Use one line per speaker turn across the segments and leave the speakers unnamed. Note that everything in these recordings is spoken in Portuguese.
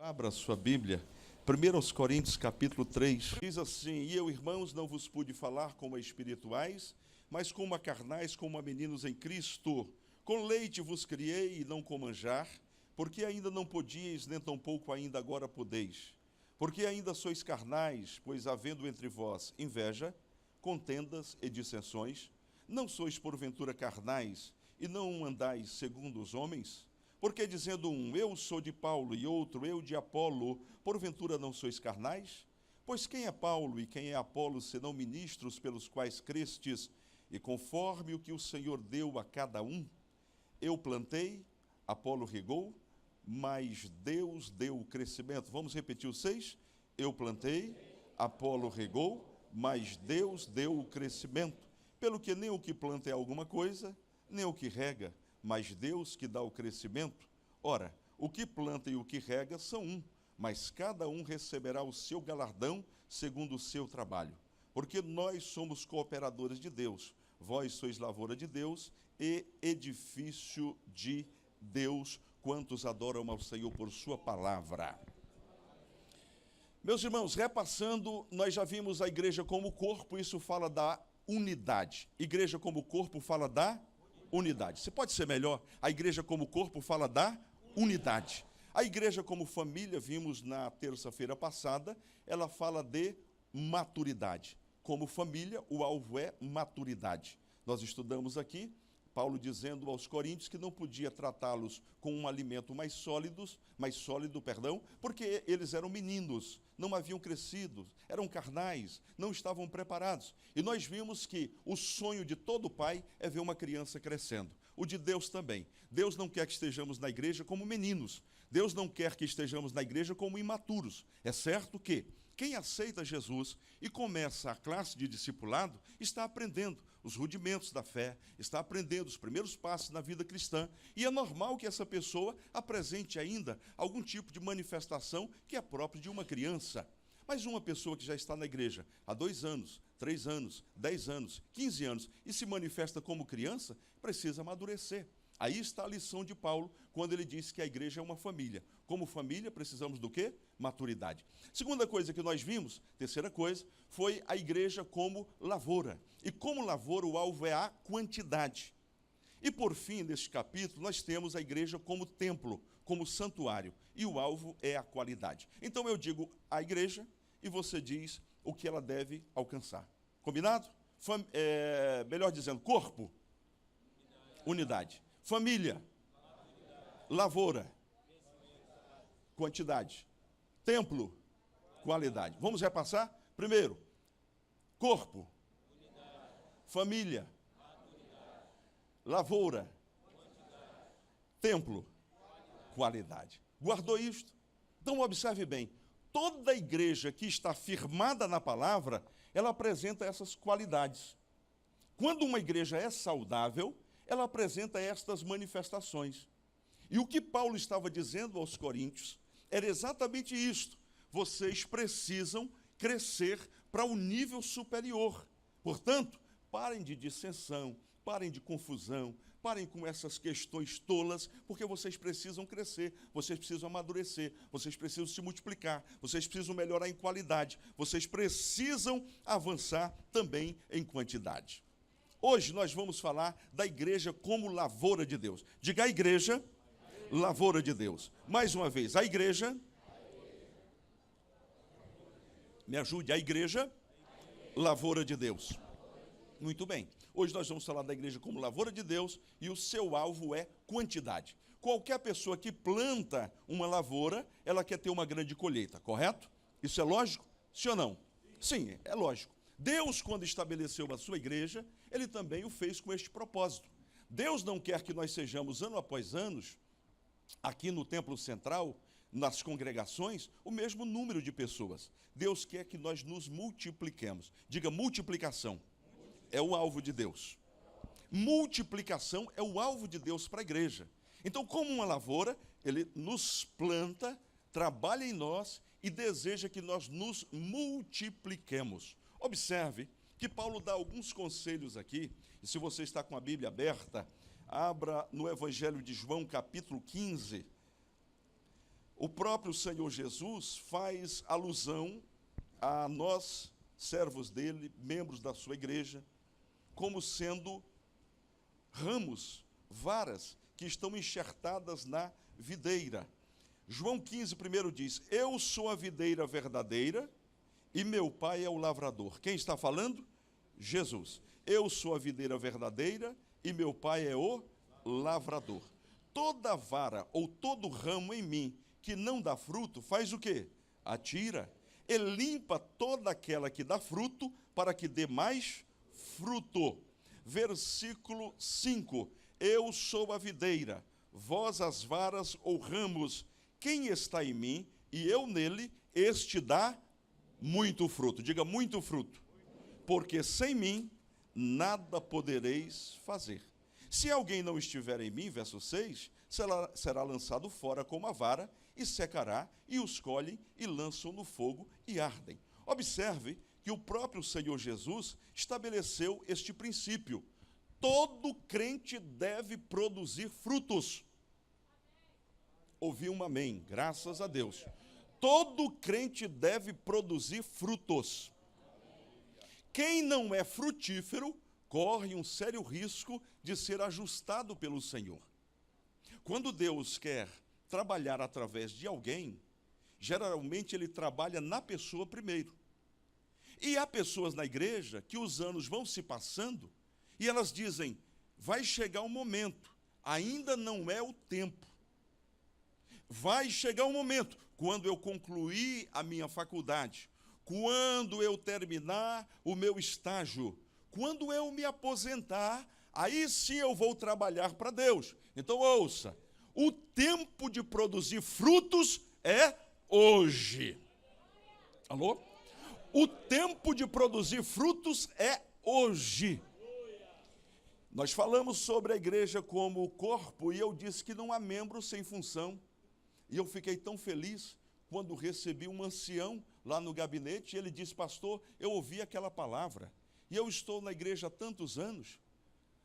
Abra sua Bíblia, 1 Coríntios capítulo 3, diz assim: E eu, irmãos, não vos pude falar como a espirituais, mas como a carnais, como a meninos em Cristo. Com leite vos criei e não com manjar, porque ainda não podíeis, nem tampouco ainda agora podeis. Porque ainda sois carnais, pois havendo entre vós inveja, contendas e dissensões, não sois porventura carnais, e não andais segundo os homens? Porque dizendo um, eu sou de Paulo, e outro, eu de Apolo, porventura não sois carnais? Pois quem é Paulo e quem é Apolo, senão ministros pelos quais crestes, e conforme o que o Senhor deu a cada um? Eu plantei, Apolo regou, mas Deus deu o crescimento. Vamos repetir o 6? Eu plantei, Apolo regou, mas Deus deu o crescimento. Pelo que nem o que planta é alguma coisa, nem o que rega, mas Deus que dá o crescimento. Ora, o que planta e o que rega são um, mas cada um receberá o seu galardão segundo o seu trabalho. Porque nós somos cooperadores de Deus, vós sois lavoura de Deus e edifício de Deus, quantos adoram ao Senhor por sua palavra. Meus irmãos, repassando, nós já vimos a igreja como corpo, isso fala da unidade. Igreja como corpo fala da unidade. Você pode ser melhor? A igreja como corpo fala da unidade. A igreja como família, vimos na terça-feira passada, ela fala de maturidade. Como família, o alvo é maturidade. Nós estudamos aqui Paulo dizendo aos coríntios que não podia tratá-los com um alimento mais sólido, porque eles eram meninos, não haviam crescido, eram carnais, não estavam preparados. E nós vimos que o sonho de todo pai é ver uma criança crescendo. O de Deus também. Deus não quer que estejamos na igreja como meninos. Deus não quer que estejamos na igreja como imaturos. É certo que quem aceita Jesus e começa a classe de discipulado está aprendendo os rudimentos da fé, está aprendendo os primeiros passos na vida cristã, e é normal que essa pessoa apresente ainda algum tipo de manifestação que é própria de uma criança. Mas uma pessoa que já está na igreja há 2 anos, 3 anos, 10 anos, 15 anos e se manifesta como criança, precisa amadurecer. Aí está a lição de Paulo, quando ele diz que a igreja é uma família. Como família, precisamos do quê? Maturidade. Segunda coisa que nós vimos, terceira coisa, foi a igreja como lavoura. E como lavoura, o alvo é a quantidade. E por fim, neste capítulo, nós temos a igreja como templo, como santuário. E o alvo é a qualidade. Então eu digo a igreja e você diz o que ela deve alcançar. Combinado? Melhor dizendo, corpo, unidade. Família, lavoura, quantidade. Templo, qualidade. Vamos repassar? Primeiro, corpo, família, lavoura, templo, qualidade. Guardou isto? Então observe bem, toda igreja que está firmada na palavra, ela apresenta essas qualidades. Quando uma igreja é saudável, ela apresenta estas manifestações. E o que Paulo estava dizendo aos coríntios era exatamente isto. Vocês precisam crescer para um nível superior. Portanto, parem de dissensão, parem de confusão, parem com essas questões tolas, porque vocês precisam crescer, vocês precisam amadurecer, vocês precisam se multiplicar, vocês precisam melhorar em qualidade, vocês precisam avançar também em quantidade. Hoje nós vamos falar da igreja como lavoura de Deus. Diga a igreja, lavoura de Deus. Mais uma vez, a igreja, me ajude, a igreja, lavoura de Deus. Muito bem, hoje nós vamos falar da igreja como lavoura de Deus e o seu alvo é quantidade. Qualquer pessoa que planta uma lavoura, ela quer ter uma grande colheita, correto? Isso é lógico? Sim ou não? Sim, é lógico. Deus, quando estabeleceu a sua igreja, ele também o fez com este propósito. Deus não quer que nós sejamos, ano após ano, aqui no templo central, nas congregações, o mesmo número de pessoas. Deus quer que nós nos multipliquemos. Diga, multiplicação é o alvo de Deus. Multiplicação é o alvo de Deus para a igreja. Então, como uma lavoura, ele nos planta, trabalha em nós e deseja que nós nos multipliquemos. Observe que Paulo dá alguns conselhos aqui, e se você está com a Bíblia aberta, abra no Evangelho de João, capítulo 15. o próprio Senhor Jesus faz alusão a nós, servos dele, membros da sua igreja, como sendo ramos, varas, que estão enxertadas na videira. João 15, primeiro diz: eu sou a videira verdadeira e meu pai é o lavrador. Quem está falando? Jesus. Eu sou a videira verdadeira e meu pai é o lavrador. Toda vara ou todo ramo em mim que não dá fruto, faz o quê? Atira. E limpa toda aquela que dá fruto, para que dê mais fruto. Versículo 5. Eu sou a videira, vós as varas ou ramos. Quem está em mim e eu nele, este dá muito fruto. Diga, muito fruto. Porque sem mim nada podereis fazer. Se alguém não estiver em mim, verso 6, será lançado fora como a vara, e secará, e os colhem, e lançam no fogo, e ardem. Observe que o próprio Senhor Jesus estabeleceu este princípio. Todo crente deve produzir frutos. Ouvi um amém, graças a Deus. Todo crente deve produzir frutos. Quem não é frutífero, corre um sério risco de ser ajustado pelo Senhor. Quando Deus quer trabalhar através de alguém, geralmente ele trabalha na pessoa primeiro. E há pessoas na igreja que os anos vão se passando e elas dizem: vai chegar um momento, ainda não é o tempo. Vai chegar um momento, quando eu concluir a minha faculdade, quando eu terminar o meu estágio, quando eu me aposentar, aí sim eu vou trabalhar para Deus. Então ouça, o tempo de produzir frutos é hoje. Alô? O tempo de produzir frutos é hoje. Nós falamos sobre a igreja como corpo e eu disse que não há membro sem função. E eu fiquei tão feliz quando recebi um ancião lá no gabinete e ele disse: pastor, eu ouvi aquela palavra e eu estou na igreja há tantos anos,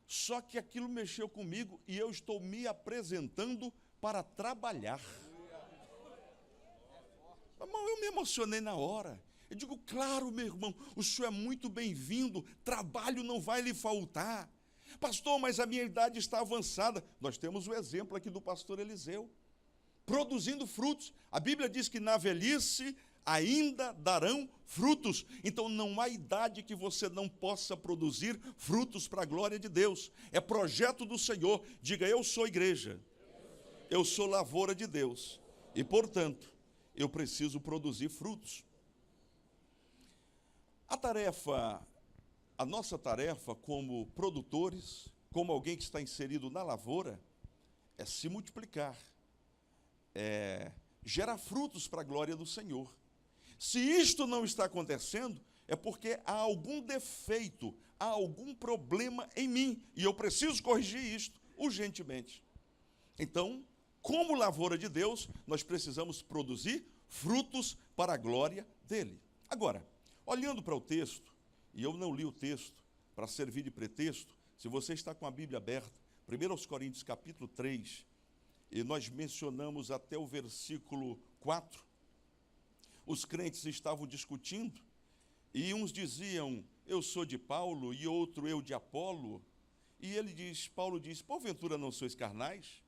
só que aquilo mexeu comigo e eu estou me apresentando para trabalhar. Irmão, eu me emocionei na hora. Eu digo: claro, meu irmão, o senhor é muito bem-vindo, trabalho não vai lhe faltar. Pastor, mas a minha idade está avançada. Nós temos o exemplo aqui do pastor Eliseu, produzindo frutos. A Bíblia diz que na velhice ainda darão frutos. Então não há idade que você não possa produzir frutos para a glória de Deus. É projeto do Senhor. Diga: eu sou igreja, eu sou lavoura de Deus e, portanto, eu preciso produzir frutos. A nossa tarefa como produtores, como alguém que está inserido na lavoura, é se multiplicar, gerar frutos para a glória do Senhor. Se isto não está acontecendo, é porque há algum defeito, há algum problema em mim, e eu preciso corrigir isto urgentemente. Então, como lavoura de Deus, nós precisamos produzir frutos para a glória dele. Agora, olhando para o texto, e eu não li o texto para servir de pretexto, se você está com a Bíblia aberta, 1 Coríntios capítulo 3, e nós mencionamos até o versículo 4, os crentes estavam discutindo, e uns diziam: eu sou de Paulo, e outro: eu de Apolo. E Paulo diz: porventura não sois carnais?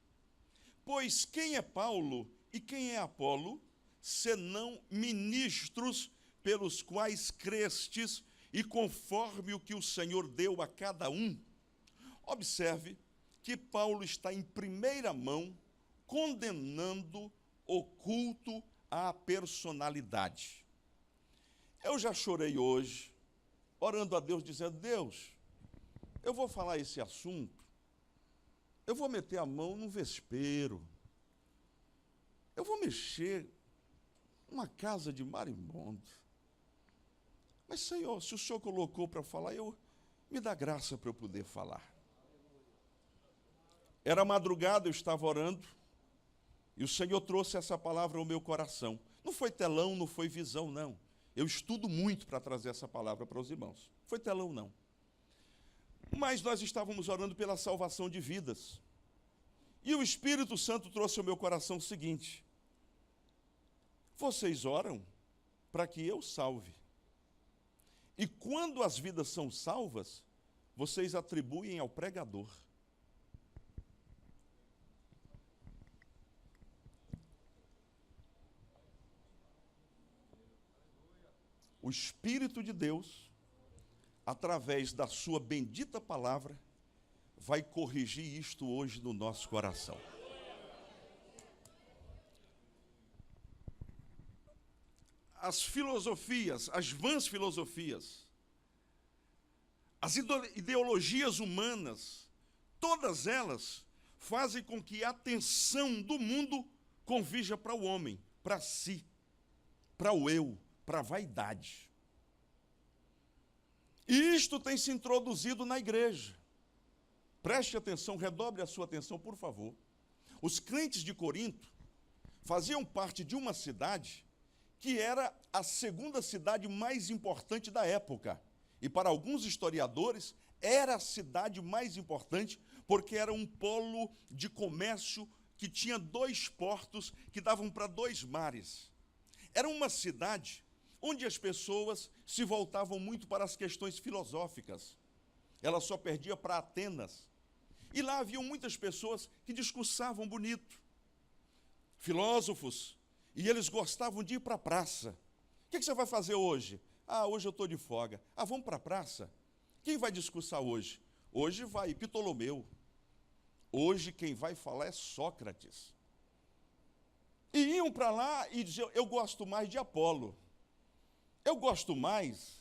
Pois quem é Paulo e quem é Apolo, senão ministros pelos quais crestes, e conforme o que o Senhor deu a cada um? Observe que Paulo está em primeira mão condenando o culto à personalidade. Eu já chorei hoje, orando a Deus, dizendo: Deus, eu vou falar esse assunto, eu vou meter a mão num vespeiro, eu vou mexer numa casa de marimbondo. Mas, Senhor, se o Senhor colocou para falar, me dá graça para eu poder falar. Era madrugada, eu estava orando, e o Senhor trouxe essa palavra ao meu coração. Não foi telão, não foi visão, não. Eu estudo muito para trazer essa palavra para os irmãos. Não foi telão, não. Mas nós estávamos orando pela salvação de vidas. E o Espírito Santo trouxe ao meu coração o seguinte: vocês oram para que eu salve. E quando as vidas são salvas, vocês atribuem ao pregador. O Espírito de Deus, através da sua bendita palavra, vai corrigir isto hoje no nosso coração. As filosofias, as vãs filosofias, as ideologias humanas, todas elas fazem com que a atenção do mundo convija para o homem, para si, para o eu, para a vaidade. E isto tem se introduzido na igreja. Preste atenção, redobre a sua atenção, por favor. Os crentes de Corinto faziam parte de uma cidade que era a segunda cidade mais importante da época. E para alguns historiadores, era a cidade mais importante porque era um polo de comércio que tinha 2 portos que davam para 2 mares. Era uma cidade onde as pessoas se voltavam muito para as questões filosóficas. Ela só perdia para Atenas. E lá haviam muitas pessoas que discursavam bonito, filósofos, e eles gostavam de ir para a praça. O que você vai fazer hoje? Hoje eu estou de folga. Vamos para a praça? Quem vai discursar hoje? Hoje vai Ptolomeu. Hoje quem vai falar é Sócrates. E iam para lá e diziam, eu gosto mais de Apolo. Eu gosto mais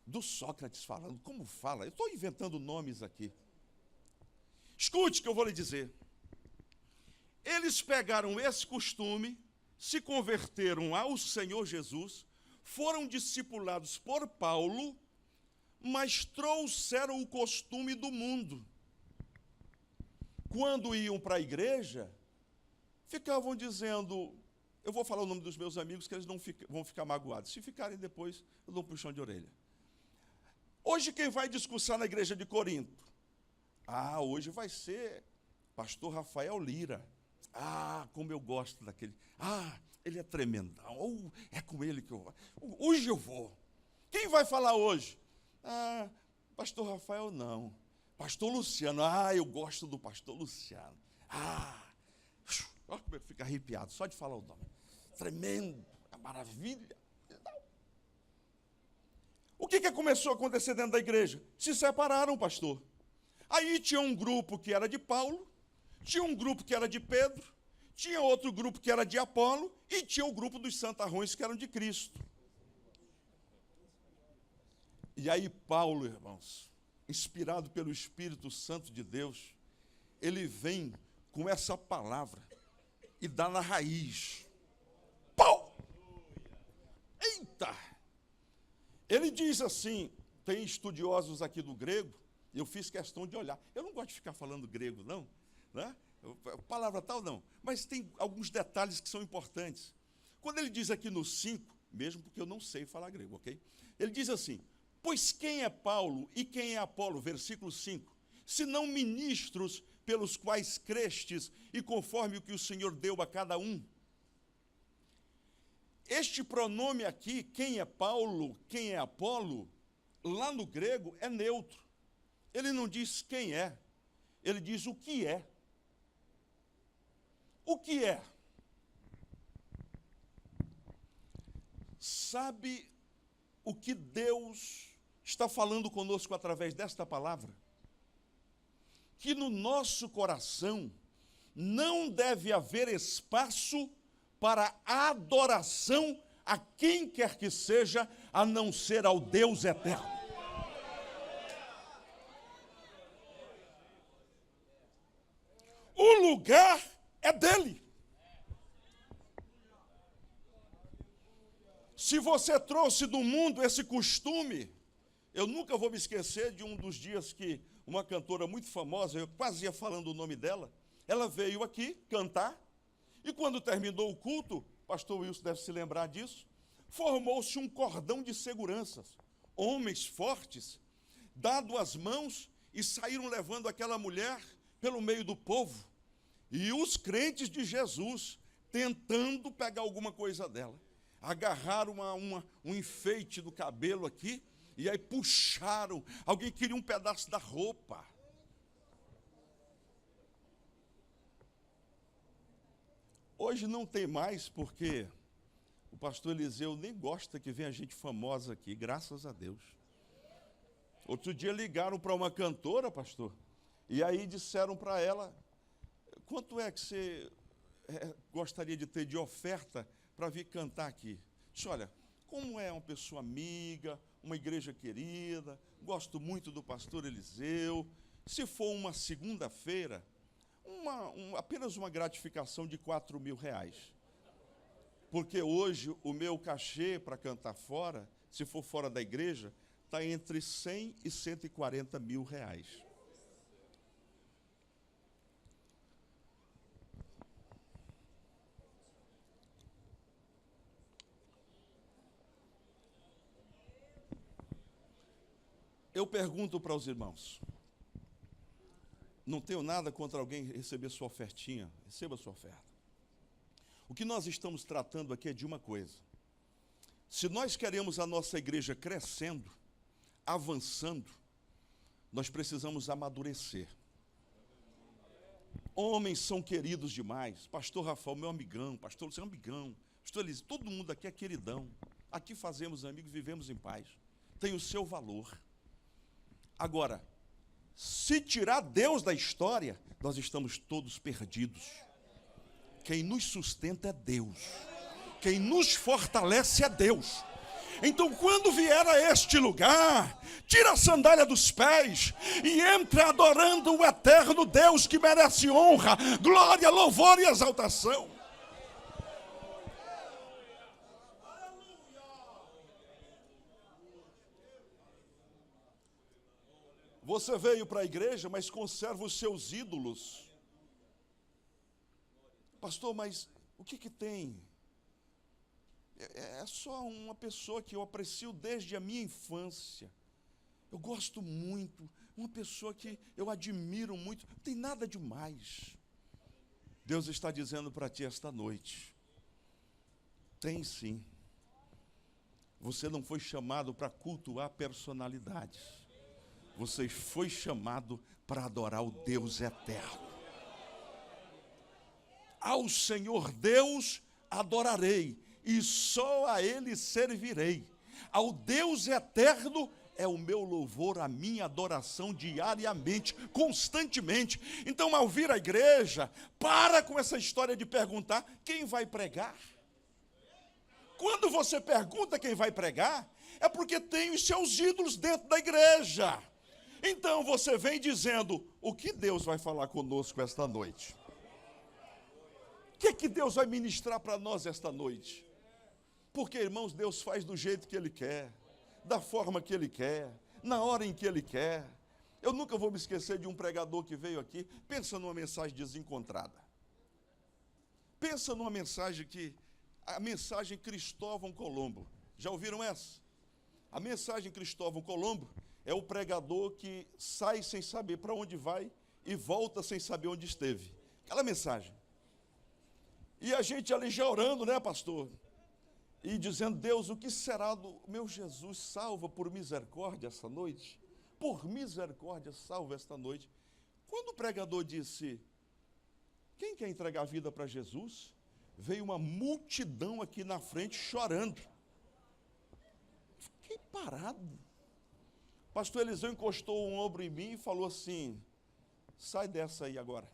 do Sócrates falando. Como fala? Eu estou inventando nomes aqui. Escute o que eu vou lhe dizer. Eles pegaram esse costume, se converteram ao Senhor Jesus, foram discipulados por Paulo, mas trouxeram o costume do mundo. Quando iam para a igreja, ficavam dizendo, eu vou falar o nome dos meus amigos, que eles não vão ficar magoados. Se ficarem depois, eu dou um puxão de orelha. Hoje quem vai discursar na igreja de Corinto? Hoje vai ser pastor Rafael Lira. Como eu gosto daquele. Ele é tremendão. É com ele que eu vou. Hoje eu vou. Quem vai falar hoje? Pastor Rafael não. Pastor Luciano. Eu gosto do pastor Luciano. Olha como eu fico arrepiado só de falar o nome. Tremendo, é maravilha. O que começou a acontecer dentro da igreja? Se separaram, pastor. Aí tinha um grupo que era de Paulo, tinha um grupo que era de Pedro, tinha outro grupo que era de Apolo e tinha o grupo dos santarrões que eram de Cristo. E aí Paulo, irmãos, inspirado pelo Espírito Santo de Deus, ele vem com essa palavra e dá na raiz. Pau! Eita! Ele diz assim, tem estudiosos aqui do grego, eu fiz questão de olhar. Eu não gosto de ficar falando grego, não, né? Palavra tal, não. Mas tem alguns detalhes que são importantes. Quando ele diz aqui no 5, mesmo porque eu não sei falar grego, ok? Ele diz assim, pois quem é Paulo e quem é Apolo, versículo 5, senão ministros pelos quais crestes e conforme o que o Senhor deu a cada um. Este pronome aqui, quem é Paulo, quem é Apolo, lá no grego é neutro. Ele não diz quem é, ele diz o que é. O que é? Sabe o que Deus está falando conosco através desta palavra? Que no nosso coração não deve haver espaço para a adoração a quem quer que seja, a não ser ao Deus eterno. O lugar é dele. Se você trouxe do mundo esse costume, eu nunca vou me esquecer de um dos dias que uma cantora muito famosa, eu quase ia falando o nome dela, ela veio aqui cantar, e quando terminou o culto, pastor Wilson deve se lembrar disso, formou-se um cordão de seguranças, homens fortes, dado as mãos, e saíram levando aquela mulher pelo meio do povo. E os crentes de Jesus tentando pegar alguma coisa dela. Agarraram um enfeite do cabelo aqui, e aí puxaram. Alguém queria um pedaço da roupa. Hoje não tem mais, porque o pastor Eliseu nem gosta que venha gente famosa aqui, graças a Deus. Outro dia ligaram para uma cantora, pastor, e aí disseram para ela: quanto é que você gostaria de ter de oferta para vir cantar aqui? Disse: olha, como é uma pessoa amiga, uma igreja querida, gosto muito do pastor Eliseu, se for uma segunda-feira, apenas uma gratificação de R$4.000. Porque hoje o meu cachê para cantar fora, se for fora da igreja, está entre 100 e 140 mil reais. Eu pergunto para os irmãos, não tenho nada contra alguém receber sua ofertinha, receba sua oferta. O que nós estamos tratando aqui é de uma coisa: se nós queremos a nossa igreja crescendo, avançando, nós precisamos amadurecer. Homens são queridos demais. Pastor Rafael, meu amigão. Pastor Luciano, amigão. Pastor Elise, todo mundo aqui é queridão. Aqui fazemos amigos, vivemos em paz. Tem o seu valor. Agora, se tirar Deus da história, nós estamos todos perdidos. Quem nos sustenta é Deus. Quem nos fortalece é Deus. Então, quando vier a este lugar, tira a sandália dos pés e entra adorando o eterno Deus que merece honra, glória, louvor e exaltação. Você veio para a igreja, mas conserva os seus ídolos. Pastor, mas o que tem? É só uma pessoa que eu aprecio desde a minha infância. Eu gosto muito, uma pessoa que eu admiro muito. Não tem nada demais. Deus está dizendo para ti esta noite: tem sim. Você não foi chamado para cultuar personalidades. Você foi chamado para adorar o Deus eterno. Ao Senhor Deus adorarei, e só a Ele servirei. Ao Deus eterno é o meu louvor, a minha adoração diariamente, constantemente. Então, ao vir à igreja, para com essa história de perguntar quem vai pregar. Quando você pergunta quem vai pregar, é porque tem os seus ídolos dentro da igreja. Então você vem dizendo: o que Deus vai falar conosco esta noite? O que Deus vai ministrar para nós esta noite? Porque, irmãos, Deus faz do jeito que Ele quer, da forma que Ele quer, na hora em que Ele quer. Eu nunca vou me esquecer de um pregador que veio aqui. Pensa numa mensagem desencontrada. Pensa numa mensagem a mensagem Cristóvão Colombo. Já ouviram essa? A mensagem Cristóvão Colombo é o pregador que sai sem saber para onde vai e volta sem saber onde esteve. Aquela mensagem. E a gente ali já orando, né, pastor? E dizendo: Deus, o que será do meu Jesus? Salva por misericórdia essa noite. Por misericórdia, salva esta noite. Quando o pregador disse: quem quer entregar a vida para Jesus? Veio uma multidão aqui na frente chorando. Fiquei parado. Pastor Eliseu encostou um ombro em mim e falou assim: sai dessa aí agora.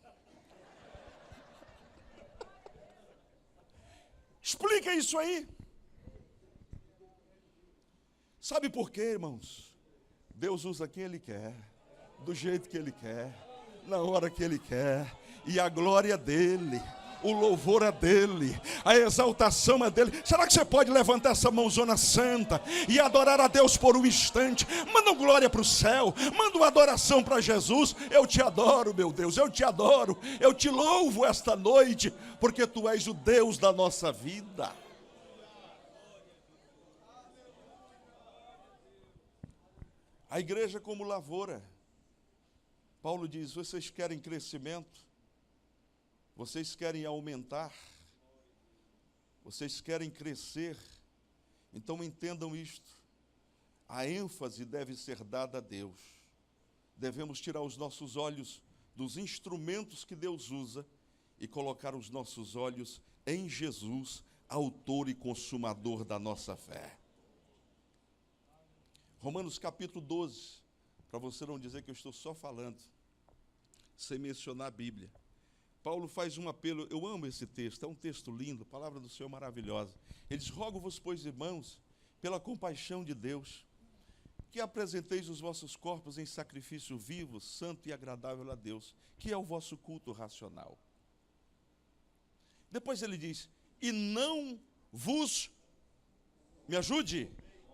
Explica isso aí. Sabe por quê, irmãos? Deus usa quem Ele quer, do jeito que Ele quer, na hora que Ele quer, e a glória é dEle. O louvor é dEle, a exaltação é dEle. Será que você pode levantar essa mãozona santa e adorar a Deus por um instante? Manda uma glória para o céu, manda uma adoração para Jesus. Eu te adoro, meu Deus, eu te adoro, eu te louvo esta noite, porque Tu és o Deus da nossa vida. A igreja como lavoura. Paulo diz: vocês querem crescimento? Vocês querem aumentar? Vocês querem crescer, então entendam isto. A ênfase deve ser dada a Deus. Devemos tirar os nossos olhos dos instrumentos que Deus usa e colocar os nossos olhos em Jesus, autor e consumador da nossa fé. Romanos capítulo 12, para você não dizer que eu estou só falando, sem mencionar a Bíblia. Paulo faz um apelo, eu amo esse texto, é um texto lindo, a palavra do Senhor maravilhosa. Ele diz: rogo-vos, pois, irmãos, pela compaixão de Deus, que apresenteis os vossos corpos em sacrifício vivo, santo e agradável a Deus, que é o vosso culto racional. Depois ele diz: e não vos, me ajude,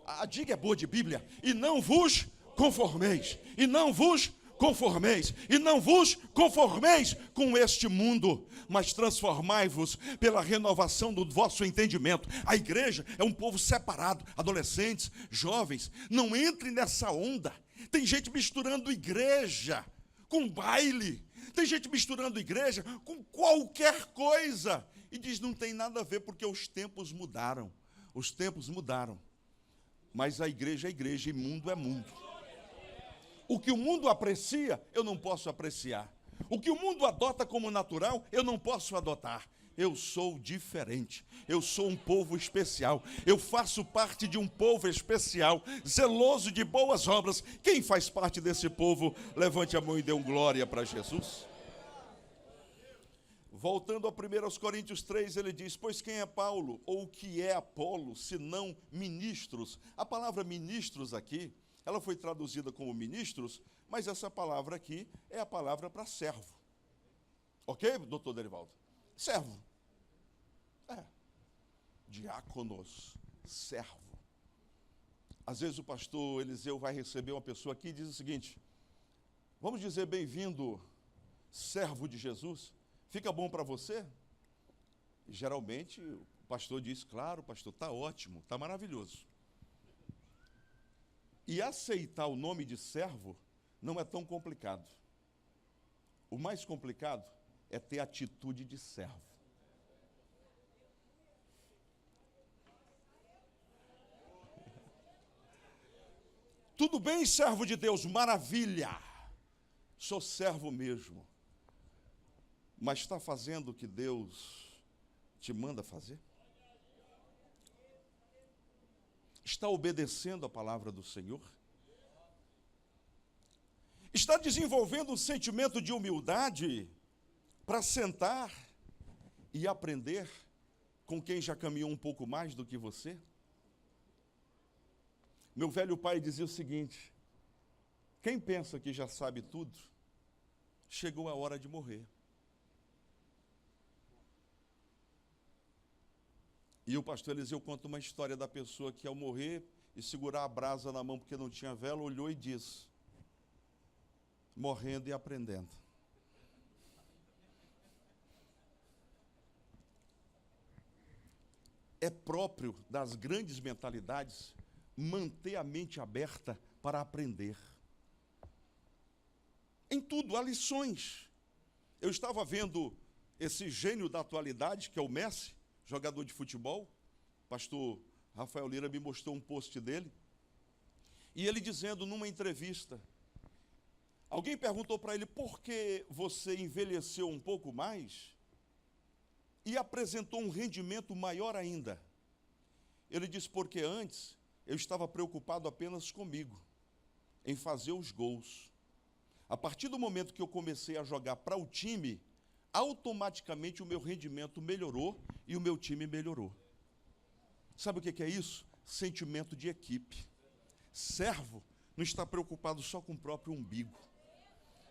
a diga é boa de Bíblia, e não vos conformeis, e não vos conformeis, e não vos conformeis com este mundo, mas transformai-vos pela renovação do vosso entendimento. A igreja é um povo separado, adolescentes, jovens, não entrem nessa onda. Tem gente misturando igreja com baile, tem gente misturando igreja com qualquer coisa, e diz: não tem nada a ver, porque os tempos mudaram, mas a igreja é igreja e mundo é mundo. O que o mundo aprecia, eu não posso apreciar. O que o mundo adota como natural, eu não posso adotar. Eu sou diferente. Eu sou um povo especial. Eu faço parte de um povo especial, zeloso de boas obras. Quem faz parte desse povo, levante a mão e dê glória para Jesus. Voltando a 1 Coríntios 3, ele diz: pois quem é Paulo, ou o que é Apolo, senão ministros? A palavra ministros aqui, ela foi traduzida como ministros, mas essa palavra aqui é a palavra para servo. Ok, doutor Derivaldo? Servo. Diáconos, servo. Às vezes o pastor Eliseu vai receber uma pessoa aqui e diz o seguinte: vamos dizer bem-vindo, servo de Jesus? Fica bom para você? E, geralmente o pastor diz: claro, pastor, está ótimo, está maravilhoso. E aceitar o nome de servo não é tão complicado. O mais complicado é ter atitude de servo. Tudo bem, servo de Deus, maravilha. Sou servo mesmo. Mas está fazendo o que Deus te manda fazer? Está obedecendo a palavra do Senhor? Está desenvolvendo um sentimento de humildade para sentar e aprender com quem já caminhou um pouco mais do que você? Meu velho pai dizia o seguinte: quem pensa que já sabe tudo, chegou a hora de morrer. E o pastor Eliseu conta uma história da pessoa que, ao morrer e segurar a brasa na mão porque não tinha vela, olhou e disse: morrendo e aprendendo. É próprio das grandes mentalidades manter a mente aberta para aprender. Em tudo há lições. Eu estava vendo esse gênio da atualidade, que é o Messi, jogador de futebol. O pastor Rafael Lira me mostrou um post dele. E ele dizendo numa entrevista, alguém perguntou para ele: por que você envelheceu um pouco mais e apresentou um rendimento maior ainda? Ele disse: porque antes eu estava preocupado apenas comigo, em fazer os gols. A partir do momento que eu comecei a jogar para o time, automaticamente o meu rendimento melhorou e o meu time melhorou. Sabe o que é isso? Sentimento de equipe. Servo não está preocupado só com o próprio umbigo.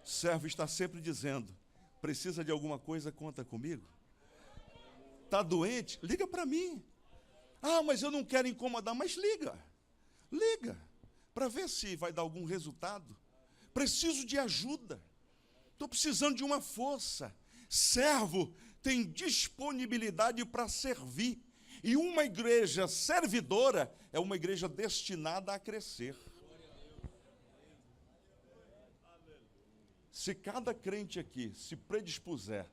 Servo está sempre dizendo: precisa de alguma coisa, conta comigo. Está doente? Liga para mim. Ah, mas eu não quero incomodar. Mas liga, para ver se vai dar algum resultado. Preciso de ajuda, estou precisando de uma força. Servo tem disponibilidade para servir. E uma igreja servidora é uma igreja destinada a crescer. Se cada crente aqui se predispuser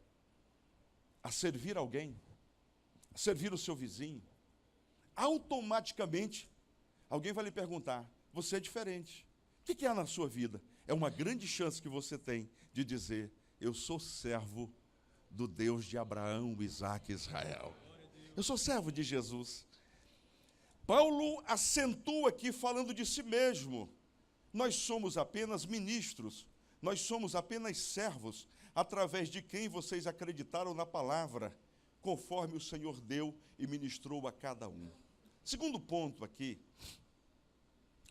a servir alguém, servir o seu vizinho, automaticamente alguém vai lhe perguntar: você é diferente. O que há na sua vida? É uma grande chance que você tem de dizer: eu sou servo do Deus de Abraão, Isaque e Israel. Eu sou servo de Jesus. Paulo acentua aqui falando de si mesmo. Nós somos apenas ministros, nós somos apenas servos, através de quem vocês acreditaram na palavra, conforme o Senhor deu e ministrou a cada um. Segundo ponto aqui,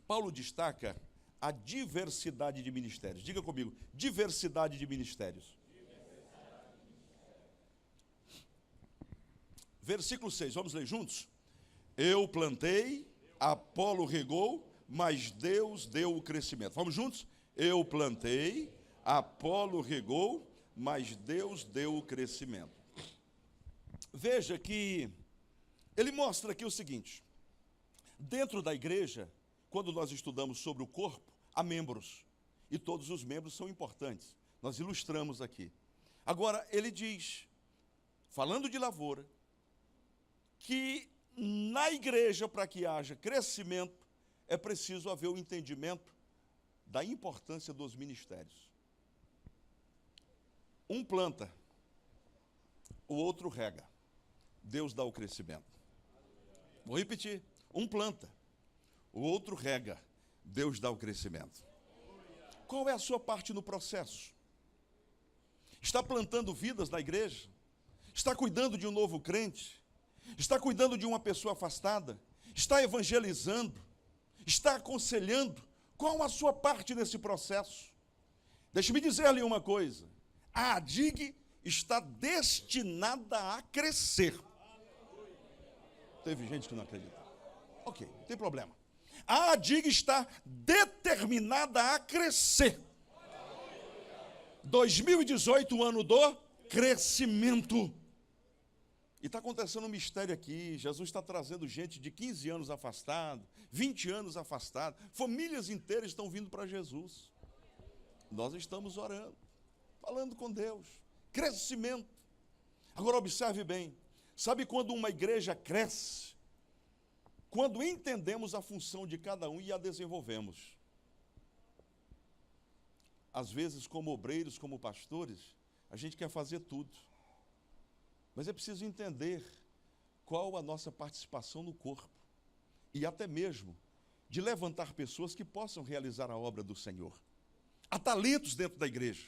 Paulo destaca a diversidade de ministérios. Diga comigo: diversidade de ministérios. Versículo 6, vamos ler juntos? Eu plantei, Apolo regou, mas Deus deu o crescimento. Vamos juntos? Eu plantei, Apolo regou, mas Deus deu o crescimento. Veja que ele mostra aqui o seguinte: dentro da igreja, quando nós estudamos sobre o corpo, há membros, e todos os membros são importantes. Nós ilustramos aqui. Agora, ele diz, falando de lavoura, que na igreja, para que haja crescimento, é preciso haver o entendimento da importância dos ministérios. Um planta, o outro rega. Deus dá o crescimento. Vou repetir. Um planta, o outro rega. Deus dá o crescimento. Qual é a sua parte no processo? Está plantando vidas na igreja? Está cuidando de um novo crente? Está cuidando de uma pessoa afastada? Está evangelizando? Está aconselhando? Qual a sua parte nesse processo? Deixe-me dizer-lhe uma coisa: a ADIG está destinada a crescer. Teve gente que não acredita. Ok, não tem problema. A ADIG está determinada a crescer. 2018, o ano do crescimento. E está acontecendo um mistério aqui. Jesus está trazendo gente de 15 anos afastado, 20 anos afastado. Famílias inteiras estão vindo para Jesus. Nós estamos orando, falando com Deus. Crescimento. Agora observe bem. Sabe quando uma igreja cresce? Quando entendemos a função de cada um e a desenvolvemos. Às vezes, como obreiros, como pastores, a gente quer fazer tudo. Mas é preciso entender qual a nossa participação no corpo. E até mesmo de levantar pessoas que possam realizar a obra do Senhor. Há talentos dentro da igreja.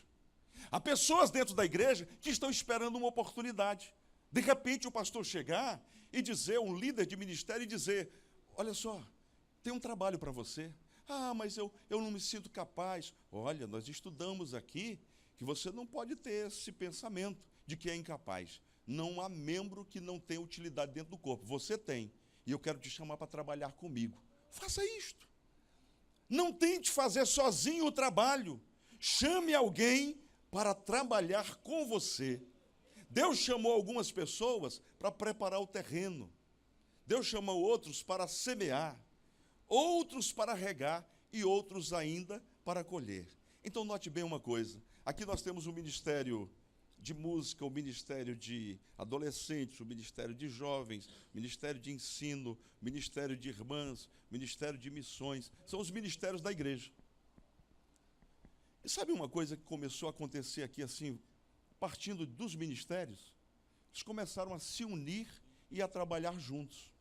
Há pessoas dentro da igreja que estão esperando uma oportunidade. De repente o pastor chegar e dizer, um líder de ministério, e dizer: olha só, tem um trabalho para você. Ah, mas eu não me sinto capaz. Olha, nós estudamos aqui que você não pode ter esse pensamento de que é incapaz. Não há membro que não tenha utilidade dentro do corpo. Você tem. E eu quero te chamar para trabalhar comigo. Faça isto. Não tente fazer sozinho o trabalho. Chame alguém para trabalhar com você. Deus chamou algumas pessoas para preparar o terreno. Deus chamou outros para semear, outros para regar e outros ainda para colher. Então note bem uma coisa. Aqui nós temos um ministério de música, o ministério de adolescentes, o ministério de jovens, o ministério de ensino, o ministério de irmãs, o ministério de missões. São os ministérios da igreja. E sabe uma coisa que começou a acontecer aqui, assim, partindo dos ministérios? Eles começaram a se unir e a trabalhar juntos.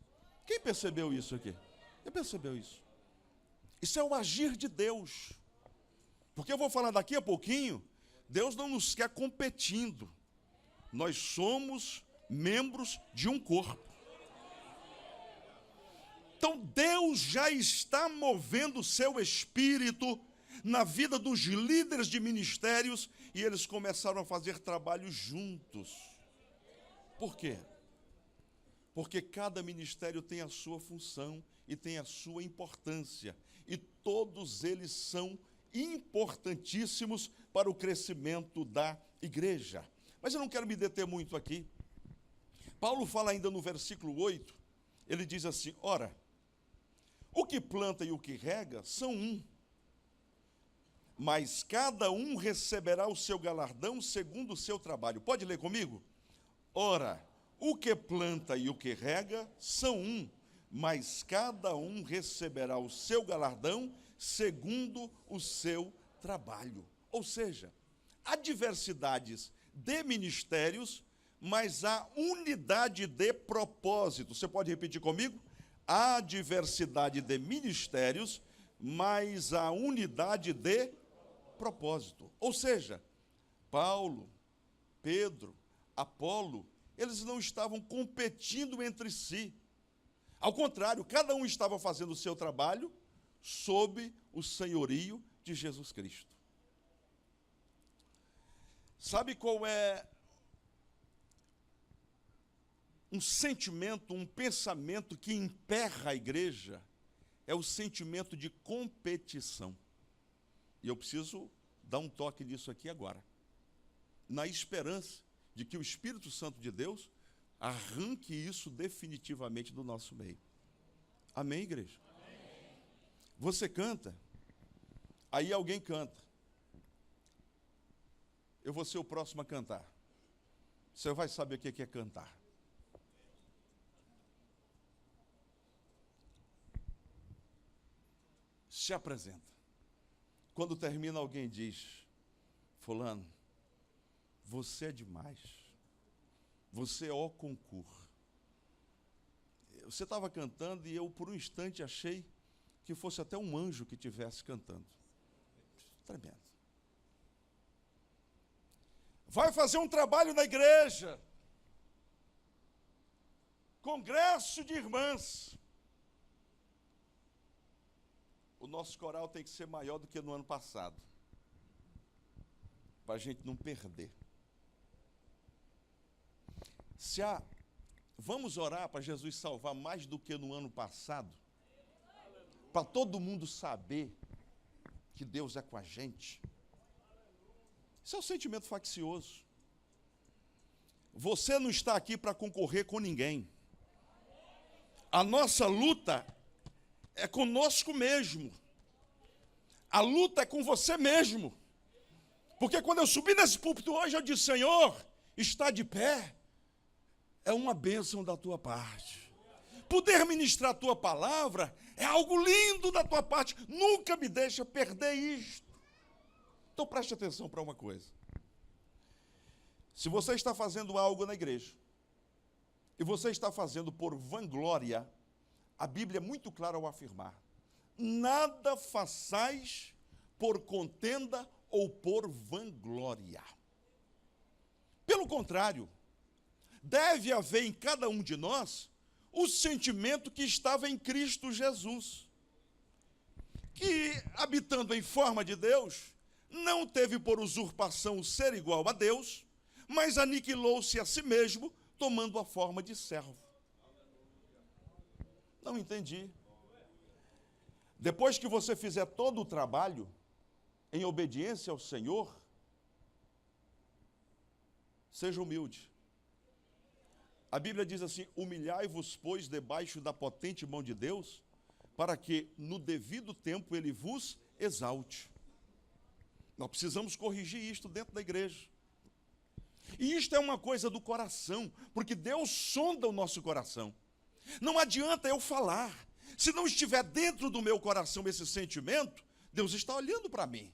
Quem percebeu isso aqui? Quem percebeu isso? Isso é o agir de Deus. Porque eu vou falar daqui a pouquinho, Deus não nos quer competindo. Nós somos membros de um corpo. Então Deus já está movendo o seu espírito na vida dos líderes de ministérios e eles começaram a fazer trabalho juntos. Por quê? Porque cada ministério tem a sua função e tem a sua importância. E todos eles são importantíssimos para o crescimento da igreja. Mas eu não quero me deter muito aqui. Paulo fala ainda no versículo 8, ele diz assim: ora, o que planta e o que rega são um, mas cada um receberá o seu galardão segundo o seu trabalho. Pode ler comigo? Ora, O que planta e o que rega são um, mas cada um receberá o seu galardão segundo o seu trabalho. Ou seja, há diversidades de ministérios, mas há unidade de propósito. Você pode repetir comigo? Há diversidade de ministérios, mas há unidade de propósito. Ou seja, Paulo, Pedro, Apolo, eles não estavam competindo entre si. Ao contrário, cada um estava fazendo o seu trabalho sob o senhorio de Jesus Cristo. Sabe qual é um sentimento, um pensamento que emperra a igreja? É o sentimento de competição. E eu preciso dar um toque nisso aqui agora, na esperança de que o Espírito Santo de Deus arranque isso definitivamente do nosso meio. Amém, igreja? Amém. Você canta, aí alguém canta. Eu vou ser o próximo a cantar. Você vai saber o que é cantar. Se apresenta. Quando termina, alguém diz: fulano, você é demais. Você é o concurso. Você estava cantando e eu, por um instante, achei que fosse até um anjo que estivesse cantando. Tremendo. Vai fazer um trabalho na igreja. Congresso de irmãs. O nosso coral tem que ser maior do que no ano passado, para a gente não perder. Vamos orar para Jesus salvar mais do que no ano passado, para todo mundo saber que Deus é com a gente. Isso é um sentimento faccioso. Você não está aqui para concorrer com ninguém. A nossa luta é conosco mesmo. A luta é com você mesmo. Porque quando eu subi nesse púlpito hoje, eu disse: Senhor, está de pé é uma bênção da tua parte. Poder ministrar a tua palavra é algo lindo da tua parte. Nunca me deixa perder isto. Então preste atenção para uma coisa. Se você está fazendo algo na igreja, e você está fazendo por vanglória, a Bíblia é muito clara ao afirmar: nada façais por contenda ou por vanglória. Pelo contrário, deve haver em cada um de nós o sentimento que estava em Cristo Jesus, que, habitando em forma de Deus, não teve por usurpação o ser igual a Deus, mas aniquilou-se a si mesmo, tomando a forma de servo. Não entendi. Depois que você fizer todo o trabalho em obediência ao Senhor, seja humilde. A Bíblia diz assim: humilhai-vos, pois, debaixo da potente mão de Deus, para que no devido tempo Ele vos exalte. Nós precisamos corrigir isto dentro da igreja. E isto é uma coisa do coração, porque Deus sonda o nosso coração. Não adianta eu falar. Se não estiver dentro do meu coração esse sentimento, Deus está olhando para mim.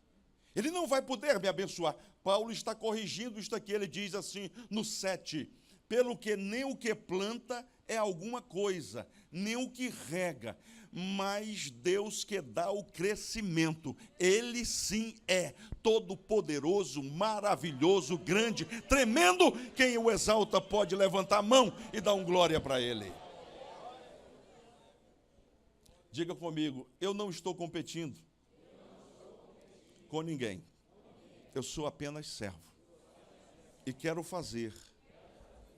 Ele não vai poder me abençoar. Paulo está corrigindo isto aqui. Ele diz assim no 7: pelo que nem o que planta é alguma coisa, nem o que rega, mas Deus que dá o crescimento. Ele sim é todo-poderoso, maravilhoso, grande, tremendo. Quem o exalta pode levantar a mão e dar glória para Ele. Diga comigo: eu não estou competindo com ninguém. Eu sou apenas servo e quero fazer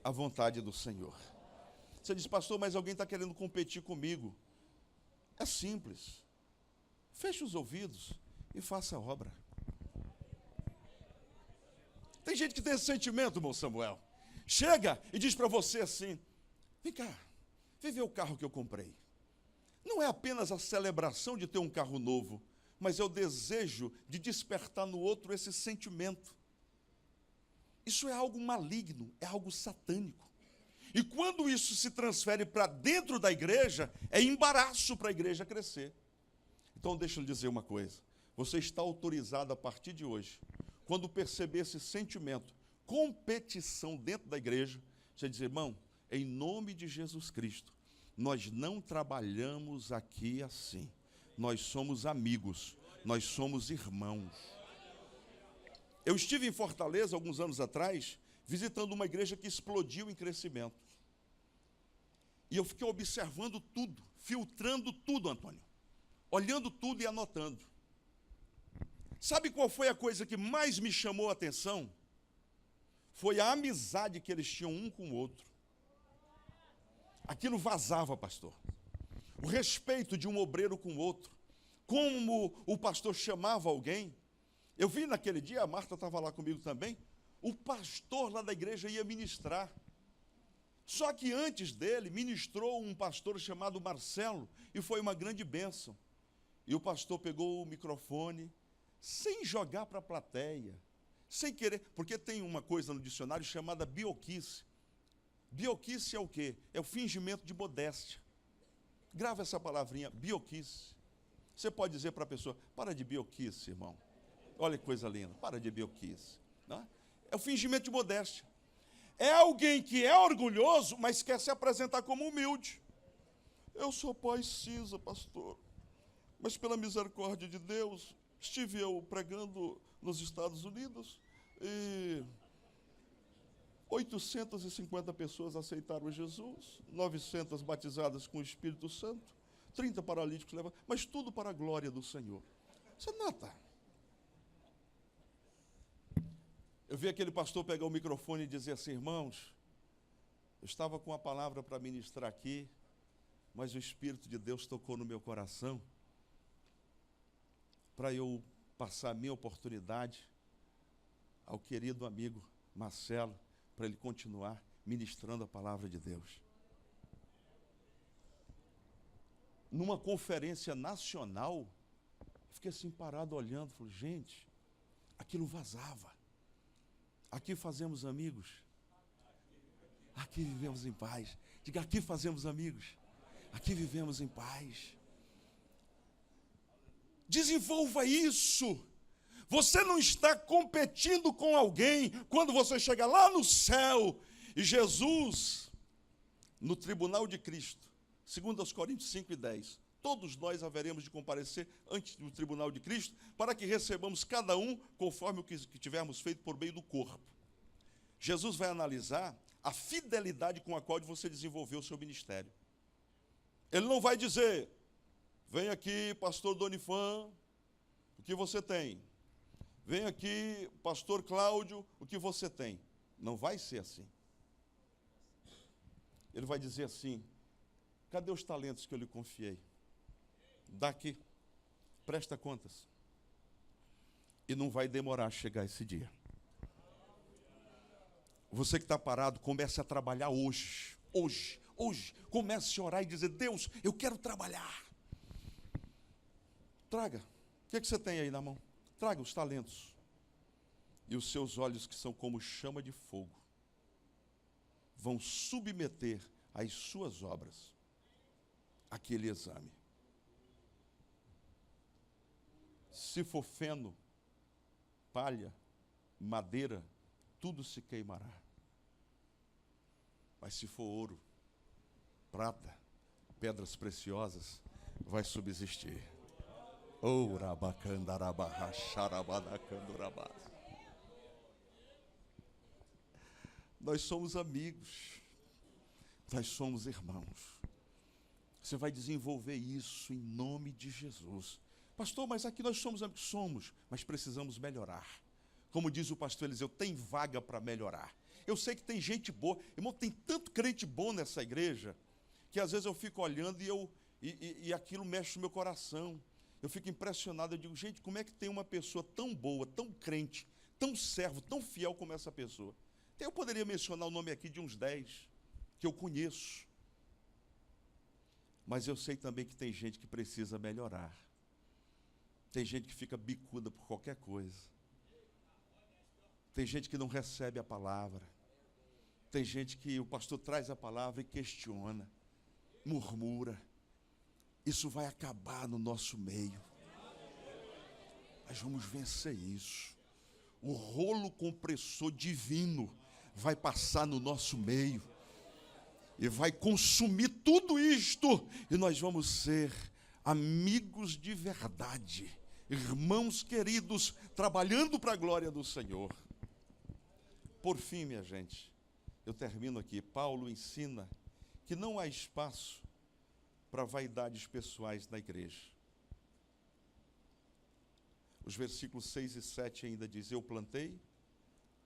a vontade do Senhor. Você diz: pastor, mas alguém está querendo competir comigo. É simples. Feche os ouvidos e faça a obra. Tem gente que tem esse sentimento, irmão Samuel. Chega e diz para você assim: vem cá, vem ver o carro que eu comprei. Não é apenas a celebração de ter um carro novo, mas é o desejo de despertar no outro esse sentimento. Isso é algo maligno, é algo satânico. E quando isso se transfere para dentro da igreja, é embaraço para a igreja crescer. Então, deixa eu lhe dizer uma coisa. Você está autorizado a partir de hoje, quando perceber esse sentimento, competição dentro da igreja, você diz, irmão, em nome de Jesus Cristo, nós não trabalhamos aqui assim. Nós somos amigos, nós somos irmãos. Eu estive em Fortaleza, alguns anos atrás, visitando uma igreja que explodiu em crescimento. E eu fiquei observando tudo, filtrando tudo, Antônio. Olhando tudo e anotando. Sabe qual foi a coisa que mais me chamou a atenção? Foi a amizade que eles tinham um com o outro. Aquilo vazava, pastor. O respeito de um obreiro com o outro. Como o pastor chamava alguém. Eu vi naquele dia, a Marta estava lá comigo também, o pastor lá da igreja ia ministrar. Só que antes dele, ministrou um pastor chamado Marcelo, e foi uma grande bênção. E o pastor pegou o microfone, sem jogar para a plateia, sem querer, porque tem uma coisa no dicionário chamada bioquice. Bioquice é o quê? É o fingimento de modéstia. Grava essa palavrinha, bioquice. Você pode dizer para a pessoa, para de bioquice, irmão. Olha que coisa linda, para de bioquice. Não é? É o fingimento de modéstia. É alguém que é orgulhoso, mas quer se apresentar como humilde. Eu sou pós-cisa, pastor, mas pela misericórdia de Deus, estive eu pregando nos Estados Unidos e 850 pessoas aceitaram Jesus, 900 batizadas com o Espírito Santo, 30 paralíticos levados, mas tudo para a glória do Senhor. Você nota? Eu vi aquele pastor pegar o microfone e dizer assim, irmãos, eu estava com a palavra para ministrar aqui, mas o Espírito de Deus tocou no meu coração para eu passar a minha oportunidade ao querido amigo Marcelo, para ele continuar ministrando a palavra de Deus. Numa conferência nacional, eu fiquei assim parado olhando, falei, gente, aquilo vazava. Aqui fazemos amigos. Aqui vivemos em paz. Diga, aqui fazemos amigos. Aqui vivemos em paz. Desenvolva isso. Você não está competindo com alguém quando você chega lá no céu e Jesus, no tribunal de Cristo, segundo aos Coríntios 5:10, todos nós haveremos de comparecer ante do tribunal de Cristo para que recebamos cada um conforme o que tivermos feito por meio do corpo. Jesus vai analisar a fidelidade com a qual você desenvolveu o seu ministério. Ele não vai dizer, vem aqui, pastor Donifan, o que você tem? Vem aqui, pastor Cláudio, o que você tem? Não vai ser assim. Ele vai dizer assim, cadê os talentos que eu lhe confiei? Dá aqui, presta contas. E não vai demorar a chegar esse dia. Você que está parado, comece a trabalhar hoje. Hoje. Comece a orar e dizer, Deus, eu quero trabalhar. Traga. O que você tem aí na mão? Traga os talentos. E os seus olhos, que são como chama de fogo, vão submeter às suas obras aquele exame. Se for feno, palha, madeira, tudo se queimará. Mas se for ouro, prata, pedras preciosas, vai subsistir. Nós somos amigos, nós somos irmãos. Você vai desenvolver isso em nome de Jesus. Pastor, mas aqui nós somos amigos. Somos, mas precisamos melhorar. Como diz o pastor Eliseu, tem vaga para melhorar. Eu sei que tem gente boa. Irmão, tem tanto crente bom nessa igreja, que às vezes eu fico olhando e aquilo mexe no meu coração. Eu fico impressionado, eu digo, gente, como é que tem uma pessoa tão boa, tão crente, tão servo, tão fiel como essa pessoa? Eu poderia mencionar o nome aqui de uns 10, que eu conheço. Mas eu sei também que tem gente que precisa melhorar. Tem gente que fica bicuda por qualquer coisa. Tem gente que não recebe a palavra. Tem gente que o pastor traz a palavra e questiona, murmura. Isso vai acabar no nosso meio. Nós vamos vencer isso. O rolo compressor divino vai passar no nosso meio e vai consumir tudo isto, e nós vamos ser amigos de verdade, irmãos queridos, trabalhando para a glória do Senhor. Por fim, minha gente, eu termino aqui. Paulo ensina que não há espaço para vaidades pessoais na igreja. Os versículos 6 e 7 ainda diz: eu plantei,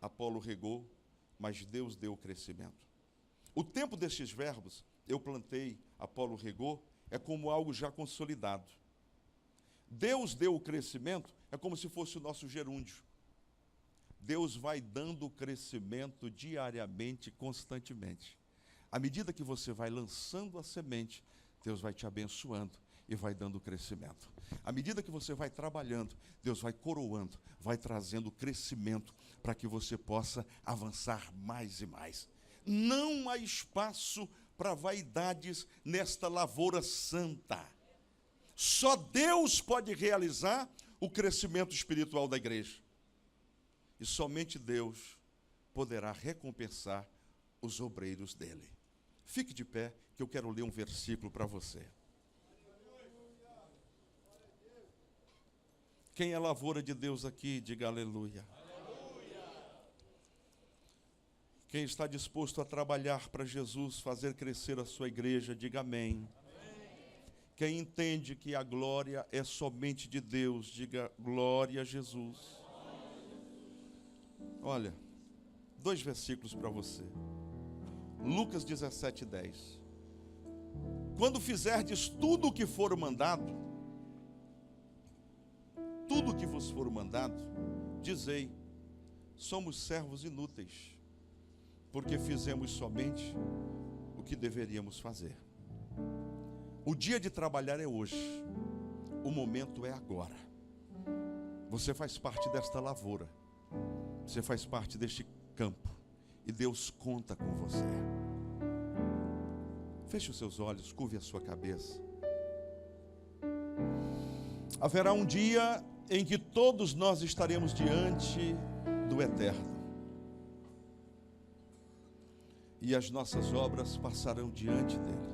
Apolo regou, mas Deus deu o crescimento. O tempo destes verbos, eu plantei, Apolo regou, é como algo já consolidado. Deus deu o crescimento, é como se fosse o nosso gerúndio. Deus vai dando o crescimento diariamente, constantemente. À medida que você vai lançando a semente, Deus vai te abençoando e vai dando crescimento. À medida que você vai trabalhando, Deus vai coroando, vai trazendo crescimento para que você possa avançar mais e mais. Não há espaço para vaidades nesta lavoura santa. Só Deus pode realizar o crescimento espiritual da igreja. E somente Deus poderá recompensar os obreiros dele. Fique de pé, que eu quero ler um versículo para você. Quem é a lavoura de Deus aqui, diga aleluia. Quem está disposto a trabalhar para Jesus, fazer crescer a sua igreja, diga amém. Quem entende que a glória é somente de Deus, diga glória a Jesus. Olha, 2 versículos para você. Lucas 17:10. Quando fizerdes tudo o que for mandado, tudo o que vos for mandado, dizei: somos servos inúteis, porque fizemos somente o que deveríamos fazer. O dia de trabalhar é hoje, o momento é agora. Você faz parte desta lavoura, você faz parte deste campo, e Deus conta com você. Feche os seus olhos, curve a sua cabeça. Haverá um dia em que todos nós estaremos diante do Eterno. E as nossas obras passarão diante dele.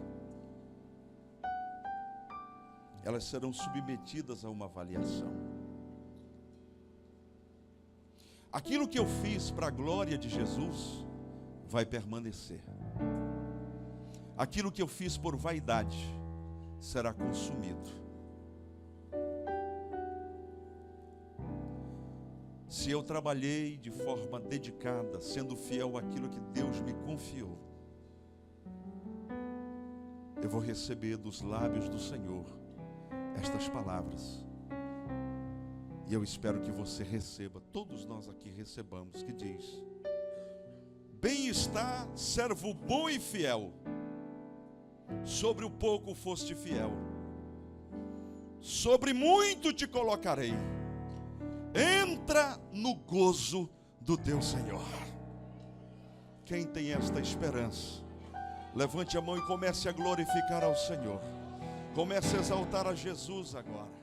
Elas serão submetidas a uma avaliação. Aquilo que eu fiz para a glória de Jesus vai permanecer. Aquilo que eu fiz por vaidade será consumido. Se eu trabalhei de forma dedicada, sendo fiel àquilo que Deus me confiou, eu vou receber dos lábios do Senhor estas palavras. E eu espero que você receba, todos nós aqui recebamos, que diz: bem está, servo bom e fiel, sobre o pouco foste fiel, sobre muito te colocarei, entra no gozo do teu Senhor. Quem tem esta esperança, levante a mão e comece a glorificar ao Senhor. Comece a exaltar a Jesus agora.